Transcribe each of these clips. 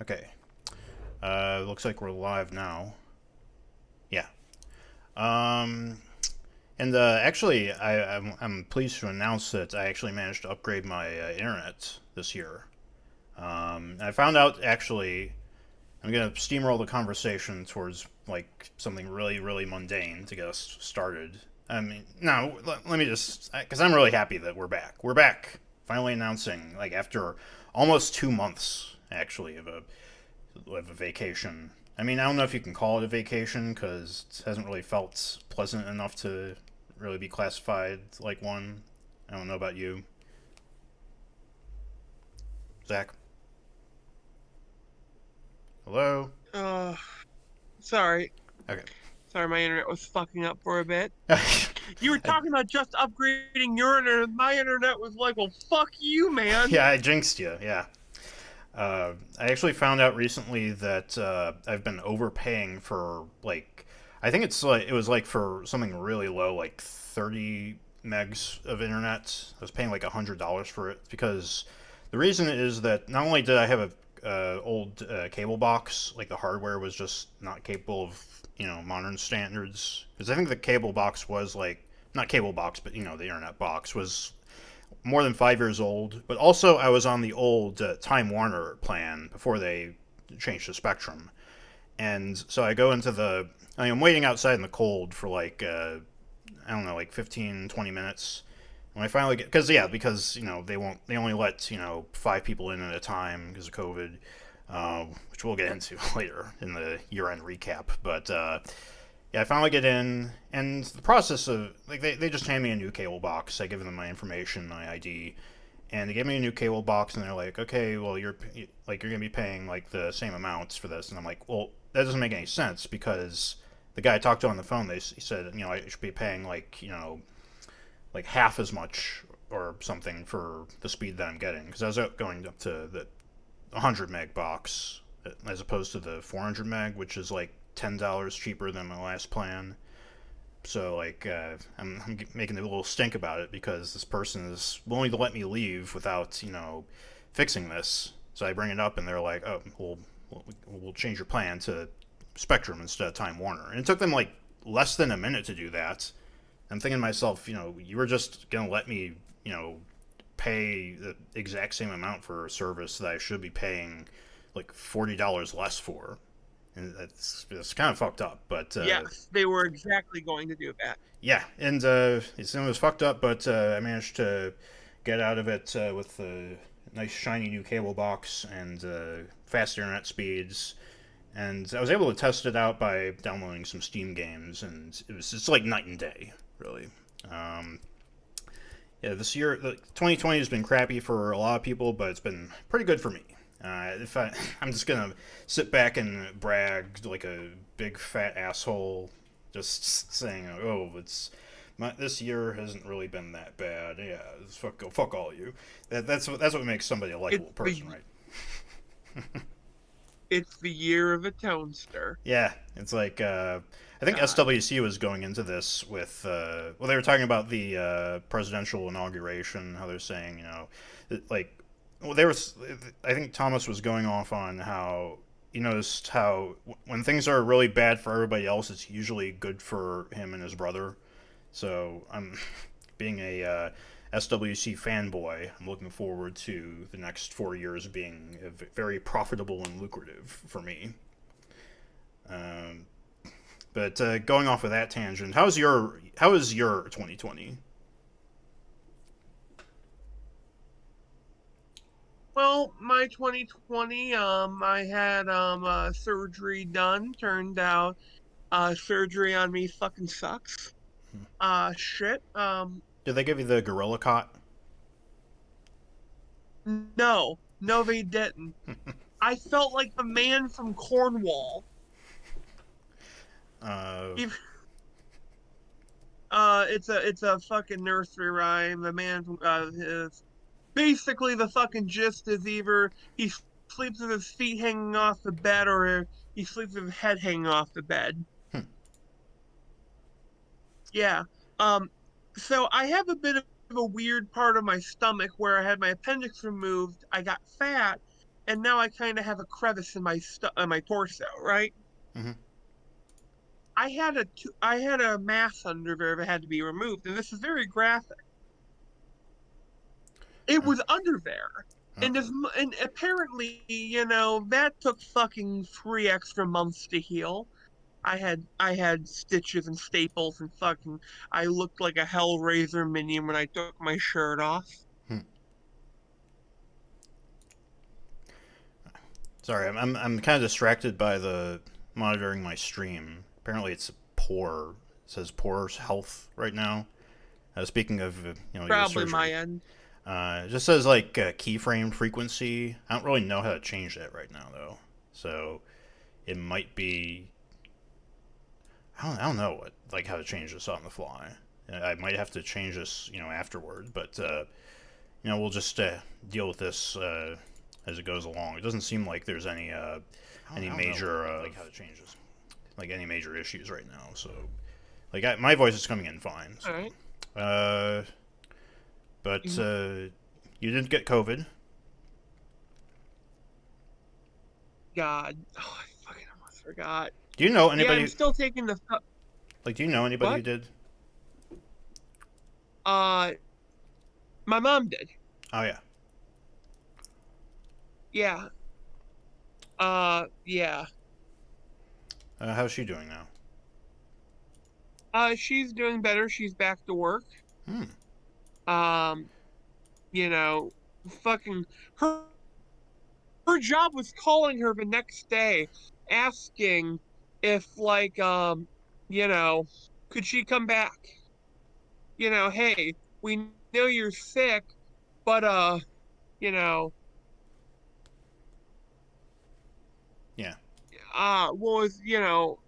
Okay. Looks like we're live now. Yeah. Um, and actually, I'm pleased to announce that I actually managed to upgrade my internet this year. I found out actually I'm gonna steamroll the conversation towards like something really, really mundane to get us started. I mean, no, let me just because I'm really happy that we're back. We're back, finally announcing like after almost 2 months actually of a vacation. I mean, I don't know if you can call it a vacation because it hasn't really felt pleasant enough to really be classified like one. I don't know about you, Zach. Hello. Uh, sorry. Okay. Sorry, my internet was fucking up for a bit. You were talking about just upgrading your internet. My internet was like, well, fuck you, man. Yeah, I jinxed you. Yeah. I actually found out recently that I've been overpaying for like, I think it was like for something really low, like 30 megs of internet. I was paying like $100 for it because the reason is that not only did I have a old cable box, like the hardware was just not capable of modern standards. Because I think the cable box was like not cable box, but the internet box was more than 5 years old. But also, I was on the old Time Warner plan before they changed to Spectrum, and so I go into I'm waiting outside in the cold for like I don't know, like 15, 20 minutes. When I finally get, because they only let 5 people in at a time because of COVID, which we'll get into later in the year-end recap. But yeah, I finally get in, and the process of like they just hand me a new cable box. I give them my information, my ID, and they give me a new cable box, and they're like, okay, well you're gonna be paying like the same amounts for this, and I'm like, well that doesn't make any sense because the guy I talked to on the phone, he said I should be paying like like half as much or something for the speed that I'm getting because I was going up to the 100 meg box as opposed to the 400 meg, which is like $10 cheaper than my last plan. So like I'm making a little stink about it because this person is willing to let me leave without fixing this. So I bring it up and they're like, oh, we'll change your plan to Spectrum instead of Time Warner. And it took them like less than a minute to do that. I'm thinking to myself, you were just gonna let me, pay the exact same amount for a service that I should be paying like $40 less for, and it's kind of fucked up. But Yes, they were exactly going to do that. yeah, and it was fucked up, but I managed to get out of it with a nice shiny new cable box and fast internet speeds. And I was able to test it out by downloading some Steam games, and it's like night and day, really. Um, yeah, this year, 2020 has been crappy for a lot of people, but it's been pretty good for me. If I'm just gonna sit back and brag like a big fat asshole, just saying, "Oh, this year hasn't really been that bad." Yeah, fuck all you. That's what makes somebody a It's likable person, the right? it's the year of a toaster. Yeah, it's like I think God. SWC was going into this with well, they were talking about the presidential inauguration. How they're saying, like, well, they were. I think Thomas was going off on how you noticed how when things are really bad for everybody else, it's usually good for him and his brother. So I'm being a SWC fanboy. I'm looking forward to the next 4 years being very profitable and lucrative for me. Um, but going off of that tangent, how is your 2020? Well, my 2020, I had surgery done. Turned out surgery on me fucking sucks. Shit. Did they give you the gorilla cot? No, no, they didn't. I felt like the man from Cornwall. Uh, Even it's a fucking nursery rhyme. The man from his basically the fucking gist is either he sleeps with his feet hanging off the bed or he sleeps with his head hanging off the bed. hmm, Yeah. Um. So I have a bit of a weird part of my stomach where I had my appendix removed. I got fat, and now I kind of have a crevice in my torso, right? Mm-hmm. I had a mass under there that had to be removed, and this is very graphic. It was under there. And Uh-oh. and apparently, that took fucking 3 extra months to heal. I had stitches and staples and fucking I looked like a Hellraiser minion when I took my shirt off. Hmm. Sorry, I'm kind of distracted by the monitoring my stream. Apparently, it's poor. It says poor health right now. Speaking of your Probably surgery, my end. it just says like keyframe frequency. I don't really know how to change that right now though. So it might be. I don't know what like how to change this on the fly. I might have to change this afterward, but we'll just deal with this as it goes along. It doesn't seem like there's any major like how to change this, like any major issues right now. So like my voice is coming in fine. So. All right. Uh, but you didn't get COVID. God. Oh, I fucking almost forgot. Do you know Yeah, anybody? I'm still taking the Like, do you know anybody who what? did? Uh, my mom did. Oh yeah. Yeah. Yeah. How's she doing now? She's doing better. She's back to work. Hmm. Um, you know, fucking her job was calling her the next day, asking if you know, could she come back? Hey, we know you're sick, but you know, Yeah.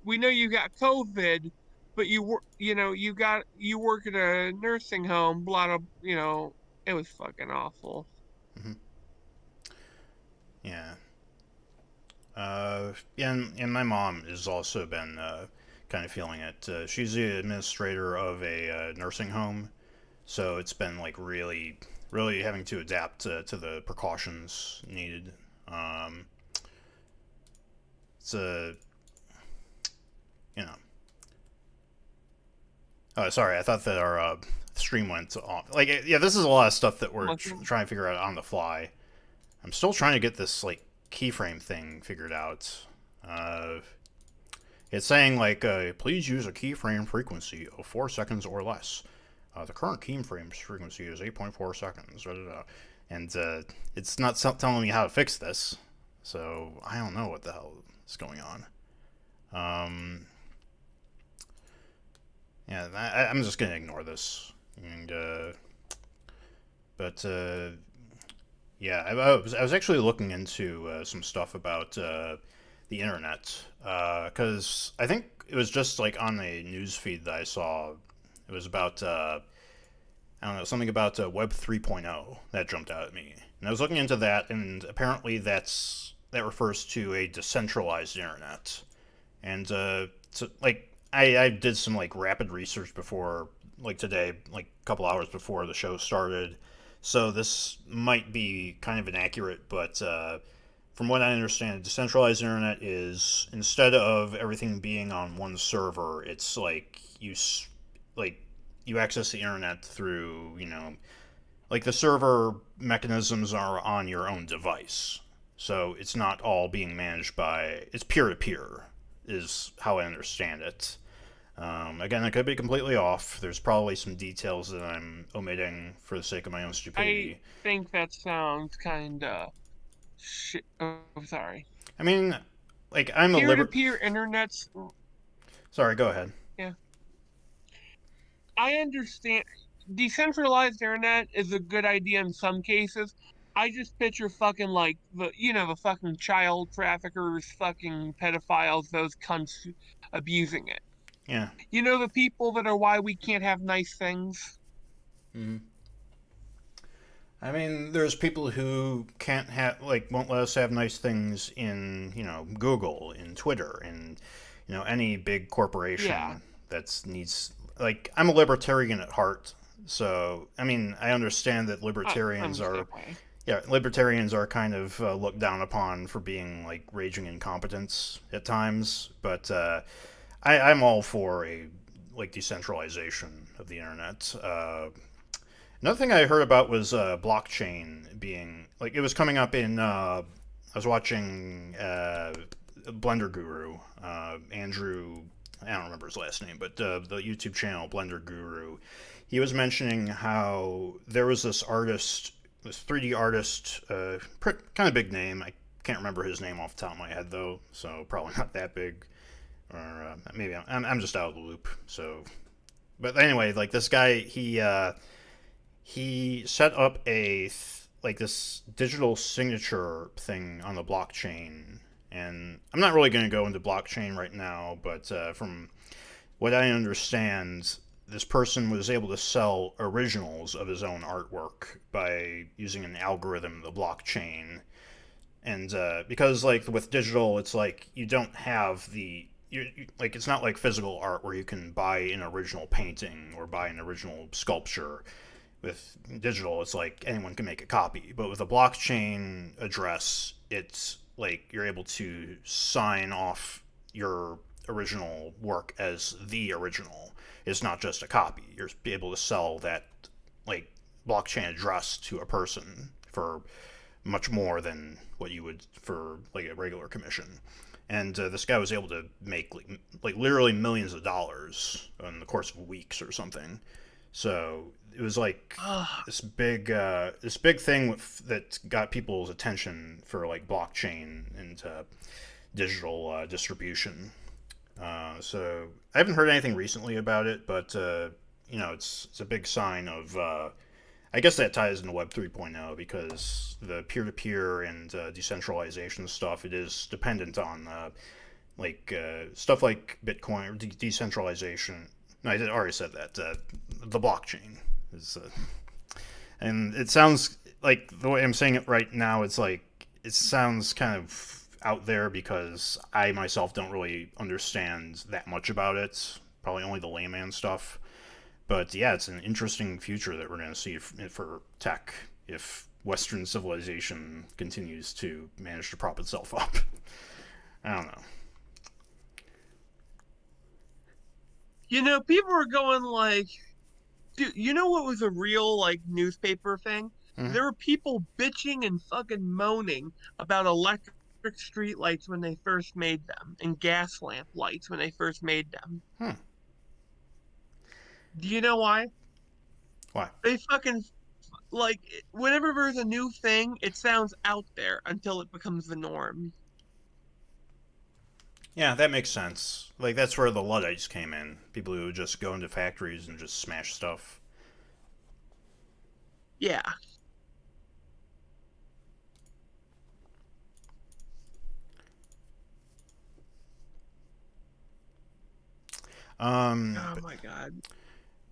we know you got COVID, but you work at a nursing home, blah blah, it was fucking awful. Hmm. Yeah. Yeah, and my mom has also been kind of feeling it. She's the administrator of a nursing home, so it's been like really, really having to adapt to the precautions needed. Um, it's a, you know. Oh, sorry, I thought that our stream went off. Like, yeah, this is a lot of stuff that we're trying to figure out on the fly. I'm still trying to get this like keyframe thing figured out. Uh, it's saying like, please use a keyframe frequency of 4 seconds or less. The current keyframe frequency is 8.4 seconds. Da, da, da. And it's not telling me how to fix this, so I don't know what the hell is going on. Yeah, I'm just gonna ignore this. And but yeah, I was actually looking into some stuff about the internet because I think it was just like on a news feed that I saw. It was about I don't know, something about Web 3.0 that jumped out at me, and I was looking into that, and apparently that refers to a decentralized internet, and so, like I did some like rapid research before, like today, like a couple hours before the show started, so this might be kind of inaccurate, but from what I understand, decentralized internet is instead of everything being on one server, it's like like you access the internet through like the server mechanisms are on your own device, so it's not all being managed by it's peer to peer is how I understand it. Again, I could be completely off. There's probably some details that I'm omitting for the sake of my own I stupidity. think that sounds kind of shit. Oh, sorry. I mean, like I'm a liber. Peer-to-peer internet's, Sorry, go ahead. yeah. I understand. Decentralized internet is a good idea in some cases. I just picture fucking like the fucking child traffickers, fucking pedophiles, those cunts abusing it. Yeah. The people that are why we can't have nice things. Mm-hmm. I mean, there's people who can't have like won't let us have nice things in Google, in Twitter, in any big Yeah. corporation that needs like I'm a libertarian at heart, so I mean I understand that I'm libertarians the are same way. yeah, libertarians are kind of looked down upon for being like raging incompetents at times, but I'm all for a like decentralization of the internet. Another thing I heard about was blockchain being like it was coming up in. I was watching Blender Guru, Andrew. I don't remember his last name, but the YouTube channel Blender Guru. He was mentioning how there was this artist, this 3D artist, kind of big name. I can't remember his name off the top of my head though, so probably not that big. Or maybe I'm just out of the loop. So, but anyway, like this guy, he set up like this digital signature thing on the blockchain, and I'm not really going to go into blockchain right now, but from what I understand, this person was able to sell originals of his own artwork by using an algorithm, the blockchain. And because like with digital, it's like you don't have like it's not like physical art where you can buy an original painting or buy an original sculpture. With digital, it's like anyone can make a copy, but with a blockchain address, it's like you're able to sign off your original work as the original. It's not just a copy. You're able to sell that like blockchain address to a person for much more than what you would for like a regular commission. And this guy was able to make like literally millions of dollars in the course of weeks or something. So it was like Ah, this big thing that got people's attention for like blockchain and digital distribution. So I haven't heard anything recently about it, but it's a big sign of. I guess that ties into Web 3.0 because the peer-to-peer and decentralization stuff it is dependent on stuff like Bitcoin or decentralization. No, I already said that. The blockchain is, and it sounds like the way I'm saying it right now. It's like it sounds kind of out there because I myself don't really understand that much about it. Probably only the layman stuff. But yeah, it's an interesting future that we're going to see for tech if Western civilization continues to manage to prop itself up. I don't know. people are going like, dude, you know what was a real like newspaper thing? Mm-hmm. There were people bitching and fucking moaning about electric street lights when they first made them and gas lamp lights when they first made them. Hmm. Do you know why? Why? They fucking like whenever there's a new thing, it sounds out there until it becomes the norm. Yeah, that makes sense. Like that's where the Luddites came in. People who would just go into factories and just smash stuff. Yeah. Oh But my God.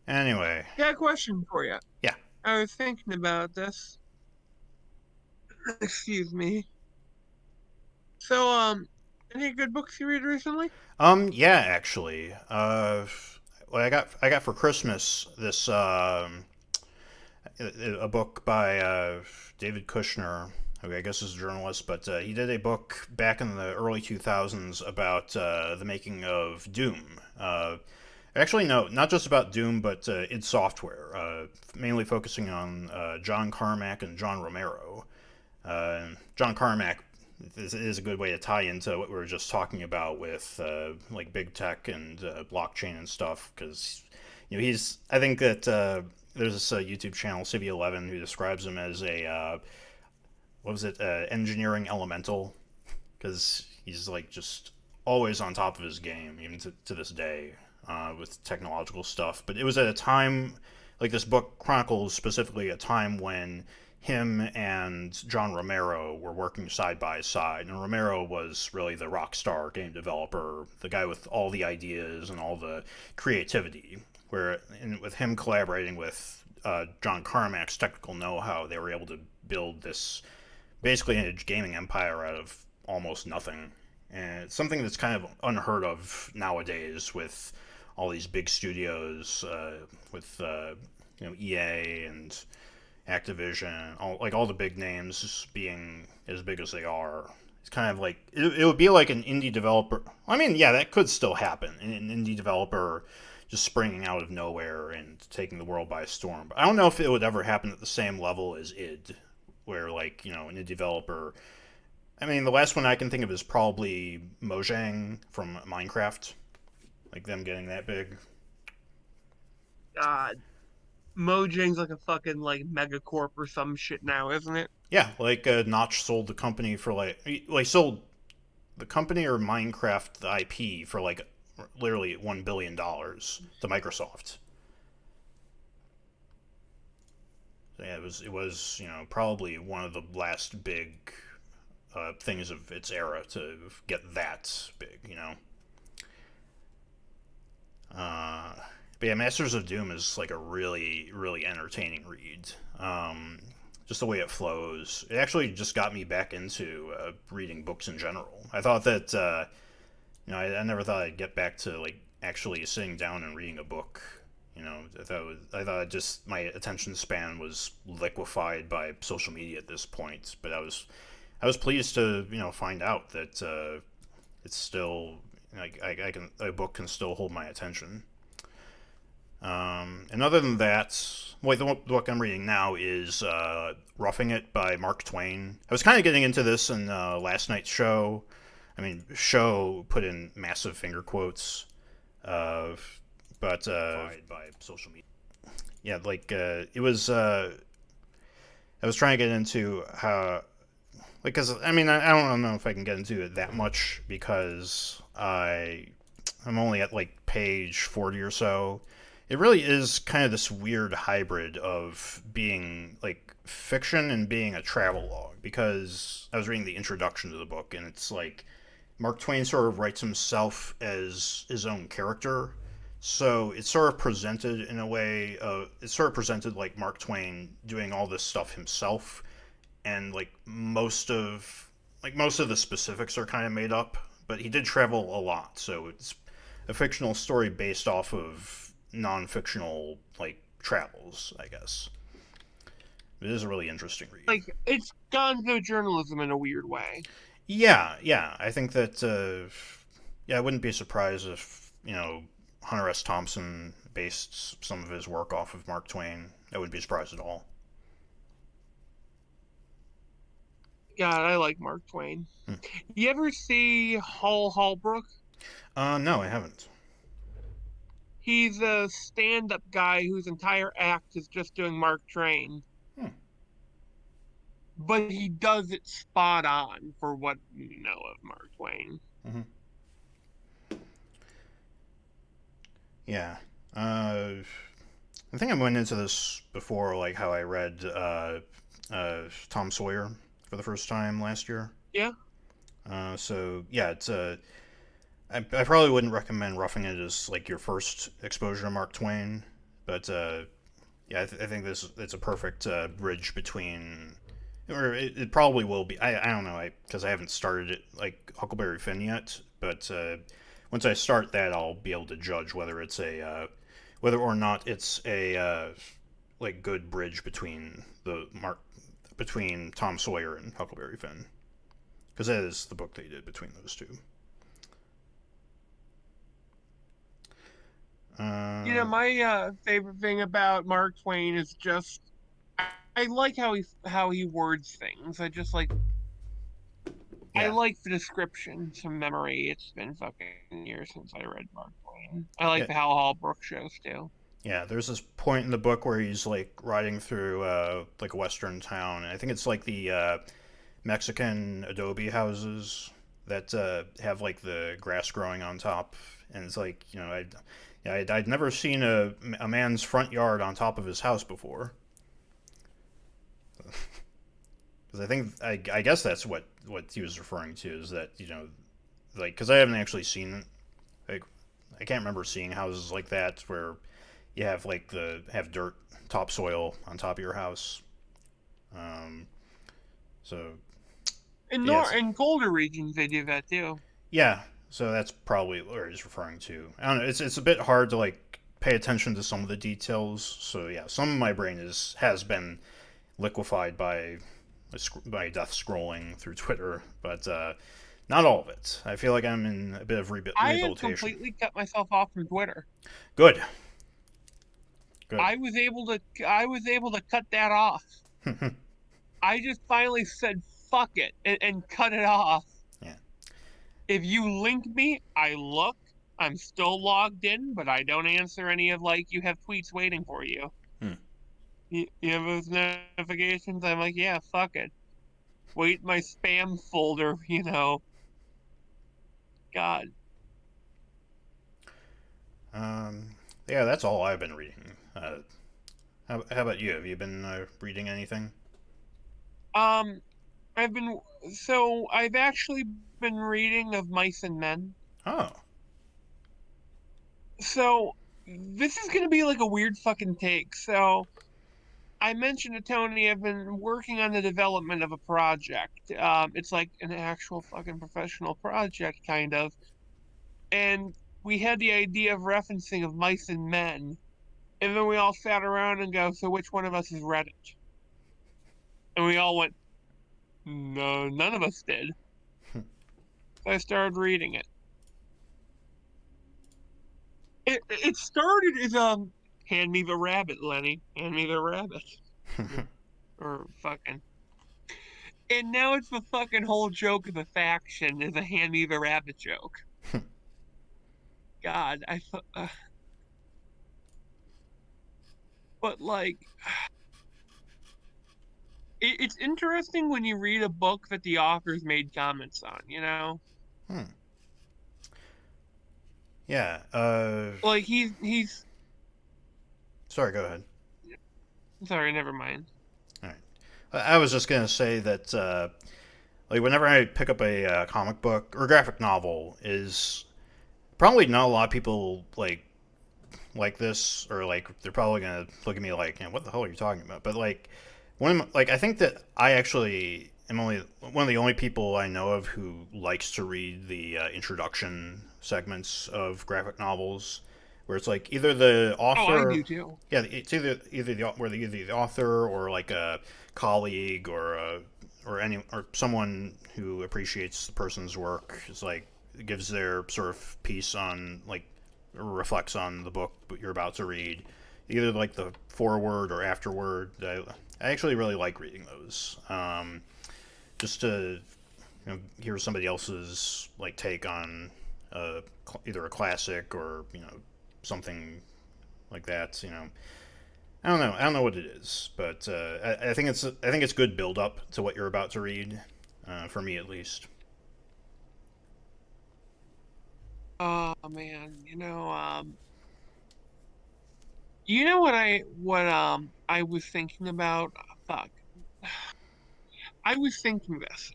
anyway, Got a question for you. yeah. I was thinking about this. Excuse me. So, any good books you read recently? Yeah, actually. What I got for Christmas this a book by David Kushner, who I guess is a journalist, but he did a book back in the early 2000s about the making of Doom. Actually, no, not just about Doom, but id Software, mainly focusing on John Carmack and John Romero. John Carmack is a good way to tie into what we were just talking about with like big tech and blockchain and stuff, because he's I think that there's this YouTube channel Civvy 11 who describes him as a what was it engineering elemental because he's like just always on top of his game even to this day with technological stuff. But it was at a time like this book chronicles specifically a time when him and John Romero were working side by side, and Romero was really the rock star game developer, the guy with all the ideas and all the creativity. With him collaborating with John Carmack's technical know-how, they were able to build this basically a gaming empire out of almost nothing. And it's something that's kind of unheard of nowadays with all these big studios, with EA and Activision, all the big names being as big as they are. It's kind of like it would be like an indie developer. I mean, yeah, that could still happen. An indie developer just springing out of nowhere and taking the world by storm. But I don't know if it would ever happen at the same level as id, where like an indie developer. I mean, the last one I can think of is probably Mojang from Minecraft, like them getting that big. God, Mojang's like a fucking like megacorp or some shit now, isn't it? Yeah, like Notch sold the company for like sold the company or Minecraft the IP for like literally $1 billion to Microsoft. So yeah, it was probably one of the last big things of its era to get that big. Uh, but yeah, Masters of Doom is like a really really entertaining read. Just the way it flows. It actually just got me back into reading books in general. I thought that I never thought I'd get back to like actually sitting down and reading a book. I thought just my attention span was liquefied by social media at this point. But I was pleased to find out that it's still like I can a book can still hold my attention. And other than that, wait, the book I'm reading now is Roughing It by Mark Twain. I was kind of getting into this in last night's show. I mean, show put in massive finger quotes, uh, but by social media. Yeah, like it was. I was trying to get into how, because I mean, I don't know if I can get into it that much because I'm only at like page 40 or so. It really is kind of this weird hybrid of being like fiction and being a travel log, because I was reading the introduction to the book and it's like Mark Twain sort of writes himself as his own character. So it's sort of presented in a way, it's sort of presented like Mark Twain doing all this stuff himself, and like most of the specifics are kind of made up, but he did travel a lot, so it's a fictional story based off of non-fictional like travels, I guess. It is a really interesting read. Like it's gonzo journalism in a weird way. Yeah, yeah, I think that yeah, I wouldn't be surprised if Hunter S. Thompson based some of his work off of Mark Twain. I wouldn't be surprised at all. God, I like Mark Twain. Hmm. You ever see Hall Hallbrook? No, I haven't. He's a stand-up guy whose entire act is just doing Mark Twain, Hmm. but he does it spot on for what you know of Mark Twain. Mm-hmm. Yeah. Uh, I think I went into this before, like how I read Tom Sawyer for the first time last year. Yeah, So yeah, it's I probably wouldn't recommend Roughing It as like your first exposure to Mark Twain, but yeah, I think this it's a perfect bridge between, or it probably will be. I don't know, because I haven't started it like Huckleberry Finn yet, but once I start that, I'll be able to judge whether or not it's a like good bridge between Tom Sawyer and Huckleberry Finn, because that is the book they did between those two. Uh, my favorite thing about Mark Twain is just I like how he words things. I yeah, like the description from memory. It's been fucking years since I read Mark Twain. I like yeah, the Hal Hallbrook shows too. yeah. There's this point in the book where he's like riding through like a western town, and I think it's like the Mexican adobe houses that have like the grass growing on top, and it's like I'd never seen a man's front yard on top of his house before. Because I guess that's what he was referring to, is that like, because I haven't actually seen, like, I can't remember seeing houses like that where you have like the have dirt topsoil on top of your house. Um, so yeah, In colder regions, they do that too. yeah. So that's probably what he's referring to. I don't know. It's a bit hard to like pay attention to some of the details. So yeah, some of my brain has been liquefied by death scrolling through Twitter, but not all of it. I feel like I'm in a bit of I have rehabilitation. completely cut myself off from Twitter. Good, good. I was able to cut that off. I just finally said fuck it and cut it off. Yeah. If you link me, I look. I'm still logged in, but I don't answer any of like you have tweets waiting for you. Hmm. You have those notifications? I'm like, yeah, fuck it. Wait my spam folder, God. Um, yeah, that's all I've been reading. How about you? Have you been reading anything? Um, I've been I've actually been reading of Mice and Men. Oh. So this is gonna be like a weird fucking take. So I mentioned to Tony I've been working on the development of a project. It's like an actual fucking professional project, kind of. And we had the idea of referencing of Mice and Men, and then we all sat around and go, "So which one of us has read it?" And we all went, "No, none of us did." So I started reading it. It started as hand me the rabbit, Lenny, hand me the rabbit, or fucking. And now it's the fucking whole joke of the faction is a hand me the rabbit joke. God, but like, it's interesting when you read a book that the authors made comments on, you know? Hmm. Yeah. Like he's Sorry. Go ahead. sorry, never mind. All right. I was just gonna say that like whenever I pick up a comic book or graphic novel, is probably not a lot of people like this, or like they're probably gonna look at me like, what the hell are you talking about? But like like I think that I actually am only one of the only people I know of who likes to read the introduction segments of graphic novels, where it's like either the Oh, I author, do too. yeah, it's either the author or like a colleague or someone who appreciates the person's work is like gives their sort of piece on like reflects on the book you're about to read, either like the foreword or afterword. I actually really like reading those, just to hear somebody else's like take on either a classic or something like that. I don't know. I don't know what it is, but I think it's good build up to what you're about to read, for me at least. Oh man, you know what I was thinking about? Fuck. I was thinking this.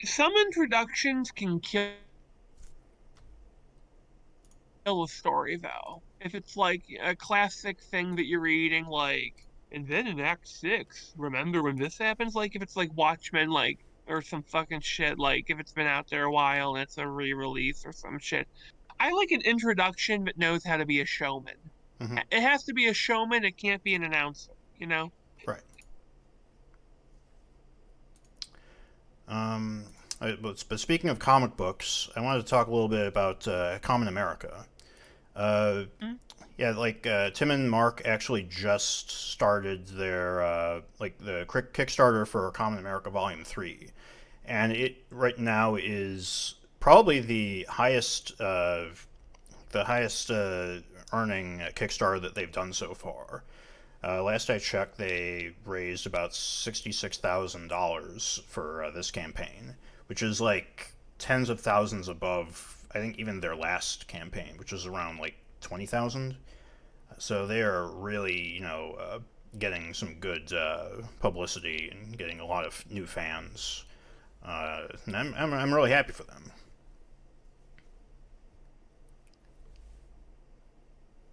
Some introductions can kill a story though. If it's like a classic thing that you're reading, like, and then in Act 6, remember when this happens? Like if it's like Watchmen, like, or some fucking shit, like if it's been out there a while and it's a re-release or some shit. I like an introduction that knows how to be a showman. Hmm. It has to be a showman, it can't be an announcer, you know? Right. Um, but speaking of comic books, I wanted to talk a little bit about Common America. Uh, Hmm? yeah, like Tim and Mark actually just started their like the Kickstarter for Common America Volume 3, and it right now is probably the highest earning Kickstarter that they've done so far. Last I checked, they raised about $66,000 for this campaign, which is like tens of thousands above, I think, even their last campaign, which was around like 20,000. So they are really, getting some good publicity and getting a lot of new fans. And I'm really happy for them.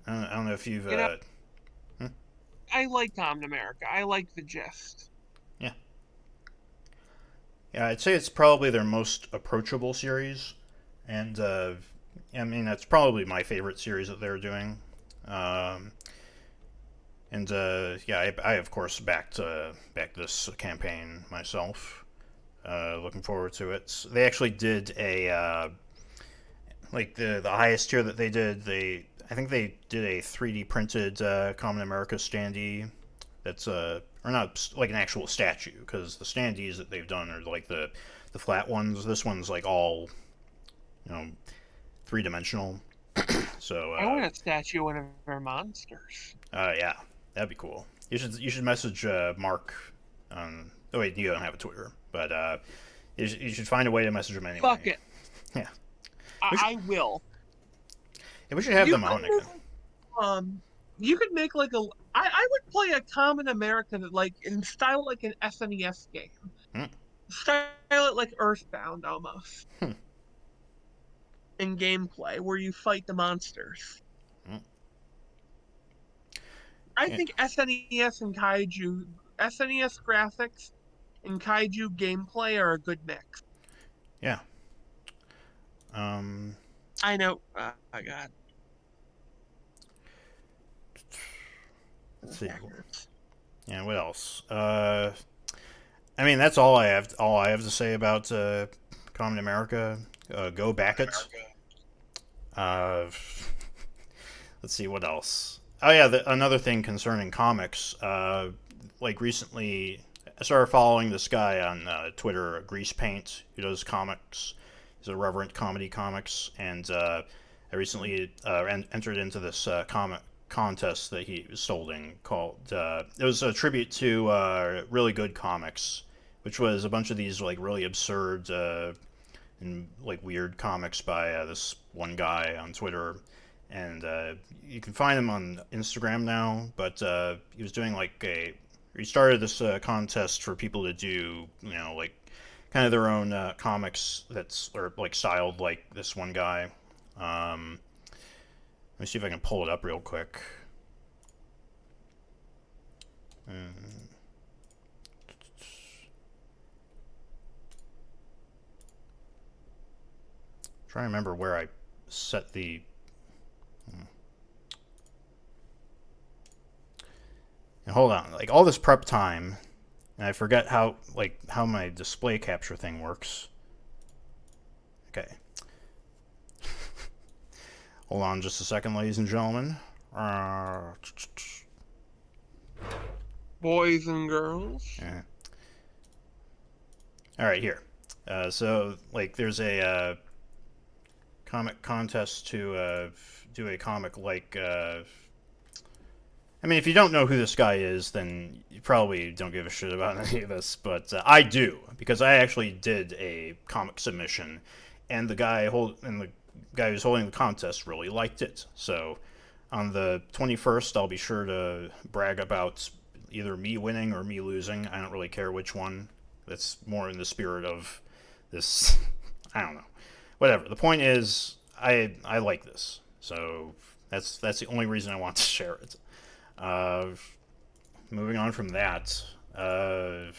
I don't know if you've. You know, Hmm? I like Common America. I like the gist. Yeah. Yeah, I'd say it's probably their most approachable series. And I mean, that's probably my favorite series that they're doing. Um, And yeah, I of course backed this campaign myself. Looking forward to it. They actually did a like the highest tier that they did. I think they did a 3D printed Common America standee. That's or not like an actual statue, because the standees that they've done are like the flat ones. This one's like all, you know, 3 dimensional. So I want a statue of one of our monsters. yeah, that'd be cool. You should message Mark on. Oh wait, you don't have a Twitter, but you should find a way to message him Fuck anyway. it. Yeah, we should, I will. yeah, we should have You them could on make again. you could make like a I would play a Common America that like in style like an SNES game. Hmm. Style it like Earthbound almost Hmm. in gameplay where you fight the monsters. Hmm. I Yeah. think SNES graphics and kaiju gameplay are a good mix. Yeah. Um. I know. I got Let's see. backwards. Yeah. What else? I mean, that's all I have. All I have to say about Common America. Go back it. Uh, let's see what else. Oh yeah, another thing concerning comics. Like recently, I started following this guy on Twitter, Grease Paint, who does comics. He's a Reverent Comedy Comics, and I recently entered into this comic contest that he was holding called. It was a tribute to really good comics, which was a bunch of these like really absurd and like weird comics by this one guy on Twitter, and you can find him on Instagram now. But he was doing like he started this contest for people to do, you know, like kind of their own comics that's or like styled like this one guy. Let me see if I can pull it up real quick. Um, Trying to remember where I set the. And hold on, like all this prep time, and I forget how my display capture thing works. Okay, hold on just a second, ladies and gentlemen. Boys and girls. Yeah. All right, here. So like, there's a comic contest to do a comic like. I mean, if you don't know who this guy is, then you probably don't give a shit about any of this. But I do, because I actually did a comic submission, and the guy who's holding the contest really liked it. So on the 21st, I'll be sure to brag about either me winning or me losing. I don't really care which one. That's more in the spirit of this. I don't know. Whatever. The point is, I like this. So that's the only reason I want to share it. Uh, Moving on from that, oh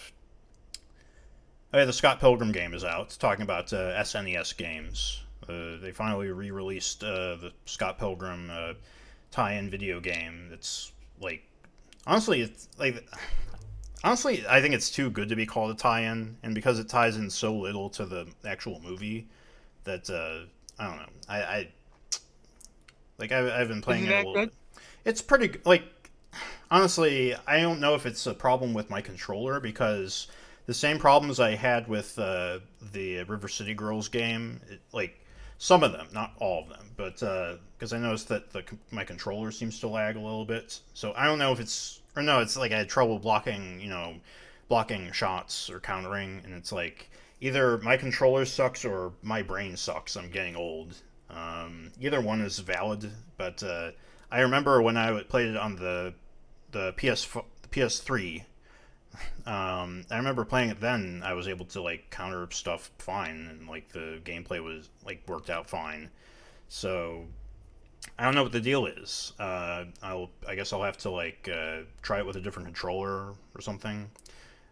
yeah, the Scott Pilgrim game is out. It's talking about SNES games. They finally re-released the Scott Pilgrim tie-in video game. It's like honestly, I think it's too good to be called a tie-in, and because it ties in so little to the actual movie, that I don't know. I've been Is playing it it a that little good? bit. It's pretty like honestly, I don't know if it's a problem with my controller, because the same problems I had with the River City Girls game, like some of them, not all of them, but because I noticed that my controller seems to lag a little bit. So I don't know if it's or no, it's like I had trouble blocking, blocking shots or countering, and it's like either my controller sucks or my brain sucks. I'm getting old. Either one is valid, but I remember when I played it on the PS3. I remember playing it then. I was able to like counter stuff fine, and like the gameplay was like worked out fine. So I don't know what the deal is. I guess I'll have to like try it with a different controller or something.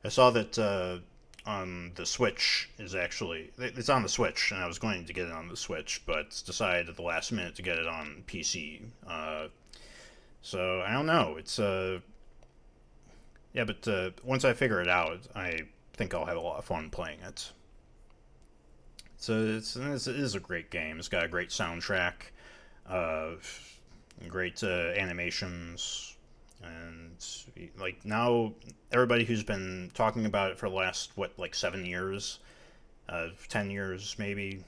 I saw that on the Switch is actually it's on the Switch, and I was going to get it on the Switch, but decided at the last minute to get it on PC. So I don't know. It's yeah, but once I figure it out, I think I'll have a lot of fun playing it. So it is a great game. It's got a great soundtrack, uh, great animations, and like now everybody who's been talking about it for the last what like 7 years, 10 years maybe,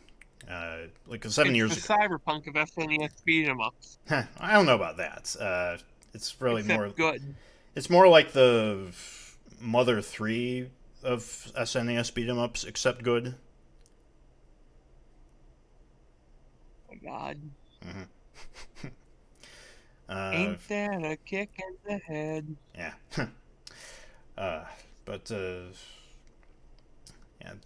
like 7 It's the years ago. cyberpunk of SNES beat 'em ups, I don't know about that. It's really except more. good. It's more like the Mother 3 of SNES beat 'em ups, except good. Oh my God, Hmm. Uh, ain't that a kick in the head? yeah. uh, but yeah,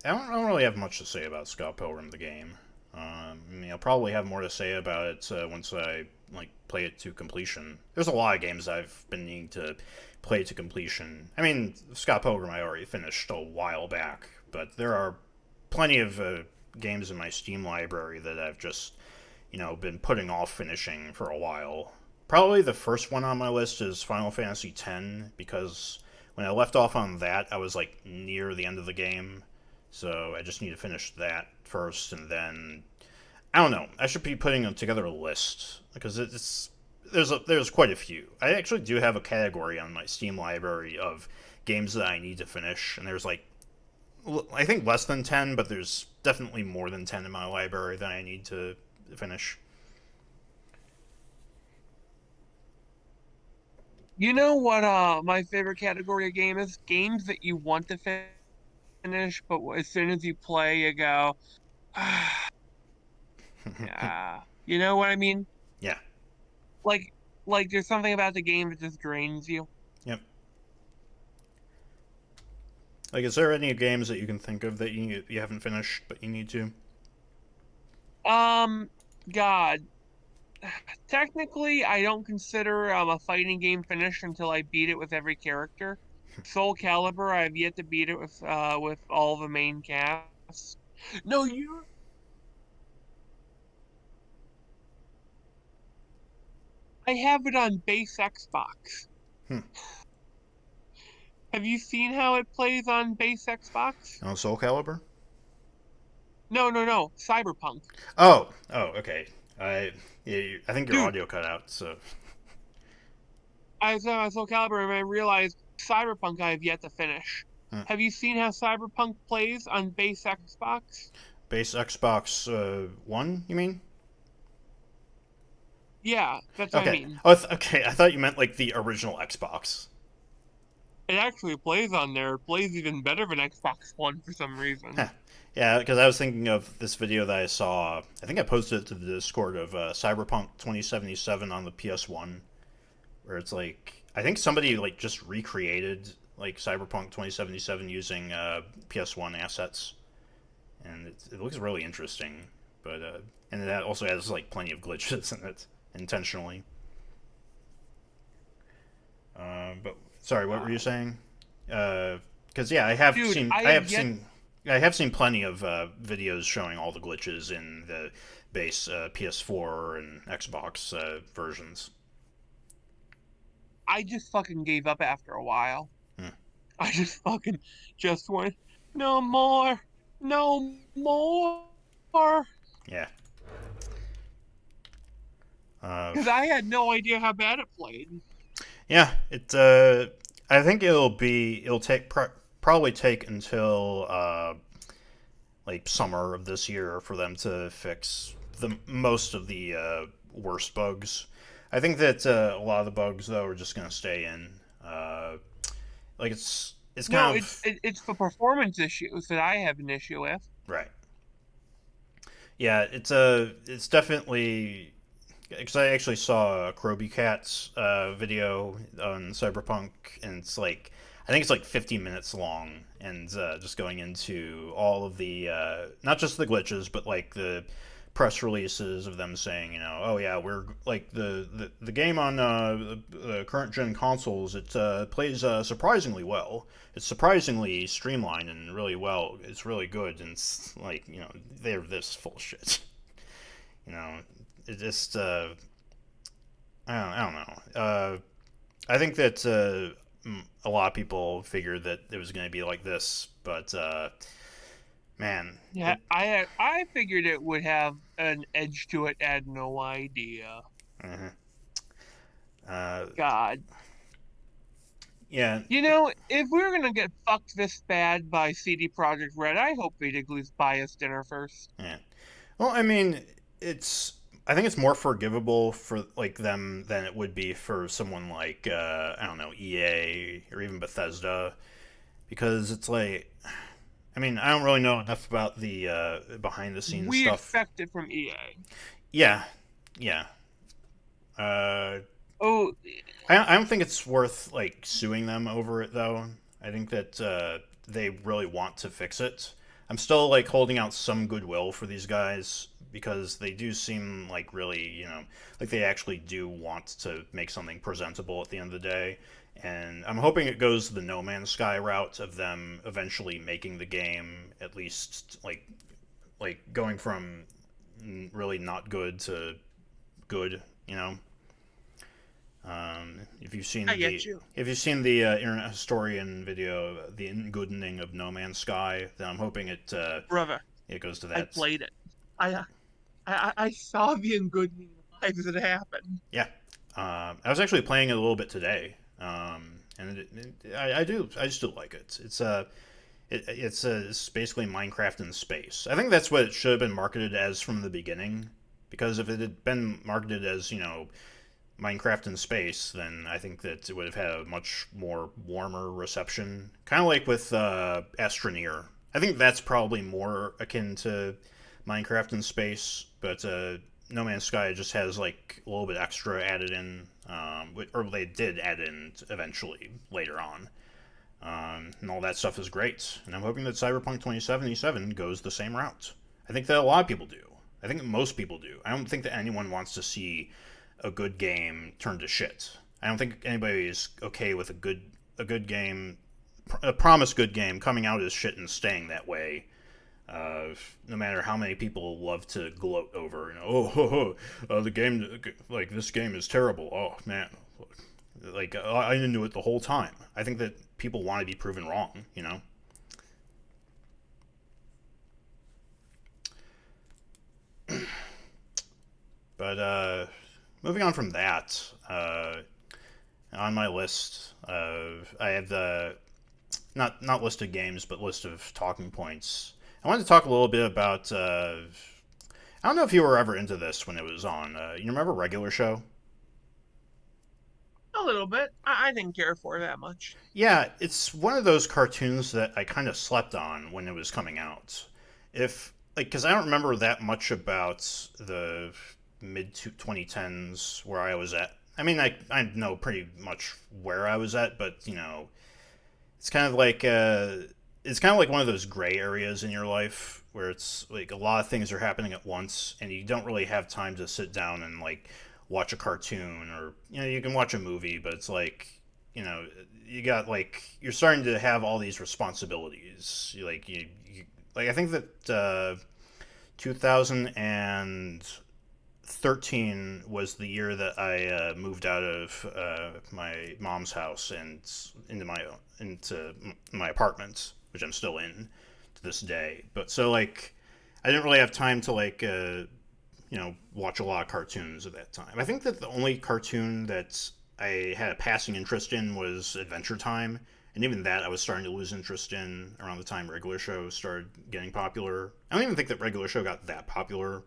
I don't really have much to say about Scott Pilgrim the game. I mean, I'll probably have more to say about it once I like play it to completion. There's a lot of games I've been needing to play to completion. I mean, Scott Pilgrim I already finished a while back, but there are plenty of games in my Steam library that I've just been putting off finishing for a while. Probably the first one on my list is Final Fantasy X because when I left off on that, I was like near the end of the game, so I just need to finish that first, and then I don't know. I should be putting together a list because there's quite a few. I actually do have a category on my Steam library of games that I need to finish, and there's like I think less than 10, but there's definitely more than 10 in my library that I need to finish. You know what? My favorite category of game is games that you want to finish, but as soon as you play, you go, ah, yeah. You know what I mean? Yeah. Like, like there's something about the game that just drains you. Yep. Like, is there any games that you can think of that you haven't finished but you need to? Um, God, technically, I don't consider a fighting game finished until I beat it with every character. Soul Calibur, I have yet to beat it with all the main cast. No, you. I have it on base Xbox. Hmm. Have you seen how it plays on base Xbox? Oh, Soul Calibur. No, no, no. Cyberpunk. Oh, okay. I yeah, I think your Dude, audio cut out. So I was on Soul Calibur and I realized Cyberpunk I have yet to finish. hmm. Have you seen how Cyberpunk plays on base Xbox? Base Xbox One, you mean? Yeah, that's what I Okay. mean. Oh, okay. I thought you meant like the original Xbox. It actually plays on there. It plays even better than Xbox One for some Huh. reason. Yeah, because I was thinking of this video that I saw. I think I posted it to the Discord of Cyberpunk 2077 on the PS1, where it's like I think somebody like just recreated like Cyberpunk 2077 using PS1 assets, and it looks really interesting. But and that also has like plenty of glitches in it intentionally. But sorry, what were you God. saying? Because yeah, Dude, I have yet I have seen plenty of videos showing all the glitches in the base PS4 and Xbox versions. I just fucking gave up after a while. Hmm. I just fucking just went, no more, no more. Yeah. Uh, Because I had no idea how bad it played. yeah. It. I think it'll probably take until like summer of this year for them to fix the most of the worst bugs. I think that a lot of the bugs though are just gonna stay in. Like it's No, kind of it's the performance issues that I have an issue with. right. Yeah, it's definitely because I actually saw a Kroby Cat's video on Cyberpunk, and it's like I think it's like 50 minutes long, and just going into all of the not just the glitches, but like the press releases of them saying, oh yeah, we're like the game on the current gen consoles. It plays surprisingly well. It's surprisingly streamlined and really well. It's really good, and it's like they're this full shit. you know, it just I don't know. I think that a lot of people figured that it was going to be like this, but man, Yeah, it. I figured it would have an edge to it. I had no idea. Uh, uh, God. yeah, If we were gonna get fucked this bad by CD Projekt Red, I hope they'd at least buy us dinner first. yeah. Well, I mean, it's. I think it's more forgivable for like them than it would be for someone like I don't know, EA or even Bethesda, because it's like, I mean, I don't really know enough about the behind the scenes We stuff. expect it from EA. Yeah, yeah. Uh, Oh, I don't think it's worth like suing them over it though. I think that they really want to fix it. I'm still like holding out some goodwill for these guys because they do seem like really, like they actually do want to make something presentable at the end of the day. And I'm hoping it goes the No Man's Sky route of them eventually making the game at least like going from really not good to good, you know. If you've I seen get you, Internet Historian video, the Goodening of No Man's Sky, then I'm hoping brother. it goes to I that. played it. I I saw the good lives that happened. Yeah, I was actually playing it a little bit today, and I still like it. It's basically Minecraft in space. I think that's what it should have been marketed as from the beginning, because if it had been marketed as Minecraft in space, then I think that it would have had a much more warmer reception. Kind of like with Astroneer. I think that's probably more akin to Minecraft in space, but No Man's Sky just has like a little bit extra added in, or they did add in eventually later on. And all that stuff is great. And I'm hoping that Cyberpunk 2077 goes the same route. I think that a lot of people do. I think most people do. I don't think that anyone wants to see a good game turned to shit. I don't think anybody is okay with a good game, a promised good game coming out as shit and staying that way. No matter how many people love to gloat over, the game, like this game is terrible. Oh man, like I knew it the whole time. I think that people want to be proven wrong, you know. But moving on from that, on my list, I have the not list of games, but list of talking points. I wanted to talk a little bit about. I don't know if you were ever into this when it was on. You remember Regular Show? A little bit. I didn't care for it that much. Yeah, it's one of those cartoons that I kind of slept on when it was coming out. If like, because I don't remember that much about the mid 2010s where I was at. I mean, I know pretty much where I was at, but it's kind of like one of those gray areas in your life where it's like a lot of things are happening at once, and you don't really have time to sit down and like watch a cartoon, or you can watch a movie, but it's like you got like you're starting to have all these responsibilities. Like I think that 2013 was the year that I moved out of my mom's house and into my apartment, which I'm still in to this day. But so like, I didn't really have time to like watch a lot of cartoons at that time. I think that the only cartoon that I had a passing interest in was Adventure Time, and even that I was starting to lose interest in around the time Regular Show started getting popular. I don't even think that Regular Show got that popular,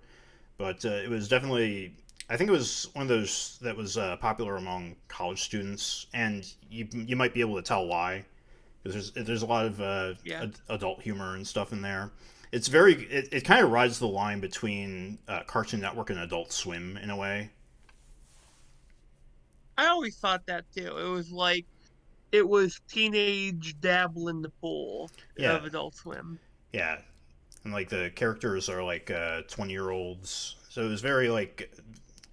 but it was definitely. I think it was one of those that was popular among college students, and you might be able to tell why, because there's a lot of Yeah. adult humor and stuff in there. It kind of rides the line between Cartoon Network and Adult Swim in a way. I always thought that too. It was teenage dabble in the pool Yeah, of Adult Swim. yeah, and like the characters are like 20-year olds, so it was very like